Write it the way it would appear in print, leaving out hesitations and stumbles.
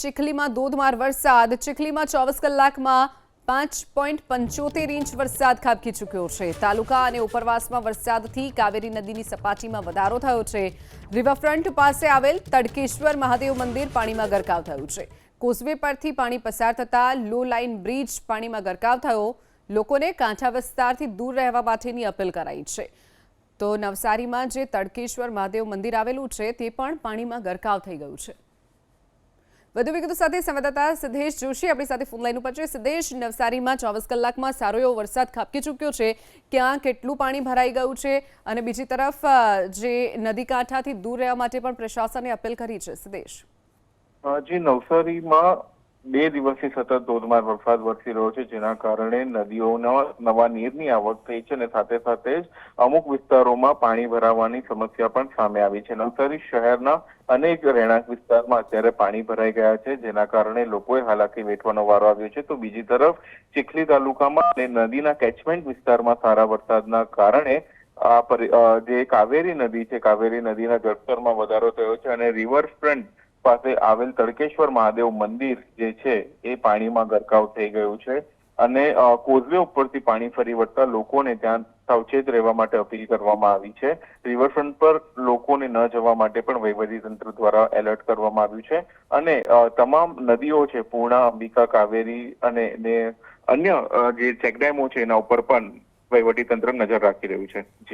ચીખલીમાં ધોધમાર વરસાદ. ચીખલીમાં 24 કલાકમાં 5.75 ઇંચ વરસાદ ખાબકી ચૂક્યો છે. તાલુકા અને ઉપરવાસમાં વરસાદથી કાવેરી નદીની સપાટીમાં વધારો થયો છે. રિવરફ્રન્ટ પાસે આવેલ તડકેશ્વર મહાદેવ મંદિર પાણીમાં ગરકાવ થયું છે. કોઝવે પરથી પાણી પસાર થતા લો લાઇન બ્રિજ પાણીમાં ગરકાવ થયો. લોકોને કાંઠા વિસ્તારથી દૂર રહેવા માટેની અપીલ કરાઈ છે. તો નવસારીમાં જે તડકેશ્વર મહાદેવ મંદિર આવેલું છે તે પણ પાણીમાં ગરકાવ થઈ ગયું છે. વધુ વિગતો સાથે સંવાદદાતા સિદ્ધેશ જોશી આપણી સાથે ફોન લાઈન ઉપર છે. સિદ્ધેશ, નવસારીમાં 24 કલાકમાં સારો એવો વરસાદ ખાબકી ચૂક્યો છે. ક્યાં કેટલું પાણી ભરાઈ ગયું છે અને બીજી તરફ જે નદી કાંઠાથી દૂર રહેવા માટે પણ પ્રશાસને અપીલ કરી છે. સિદ્ધેશ, જી, નવસારીમાં 2 દિવસથી સતત ધોધમાર વરસાદ વરસી રહ્યો છે, જેના કારણે નદીઓના નવા નીરની આવક થઈ છે અને સાથે સાથે જ અમુક વિસ્તારોમાં પાણી ભરાવાની સમસ્યા પણ સામે આવી છે. નવસારી શહેરના અનેક રહેણાંક વિસ્તારમાં અત્યારે પાણી ભરાઈ ગયા છે, જેના કારણે લોકોએ હાલાકી વેઠવાનો વારો આવ્યો છે. તો બીજી તરફ ચીખલી તાલુકામાં અને નદીના કેચમેન્ટ વિસ્તારમાં સારા વરસાદના કારણે જે કાવેરી નદી છે, કાવેરી નદીના જળસ્તરમાં વધારો થયો છે અને રિવરફ્રન્ટ પાસે આવેલ તડકેશ્વર મહાદેવ મંદિર જે છે એ પાણીમાં ગરકાવ થઈ ગયું છે અને કોઝવે ઉપરથી પાણી ફરી વળતા લોકોને ત્યાં સાવચેત રહેવા માટે અપીલ કરવામાં આવી છે. રિવરફ્રન્ટ પર લોકોને ન જવા માટે પણ વહીવટીતંત્ર દ્વારા એલર્ટ કરવામાં આવ્યું છે અને તમામ નદીઓ છે, પૂર્ણા, અંબિકા, કાવેરી અને અન્ય જે ચેકડેમો છે એના ઉપર પણ વહીવટીતંત્ર નજર રાખી રહ્યું છે. જી.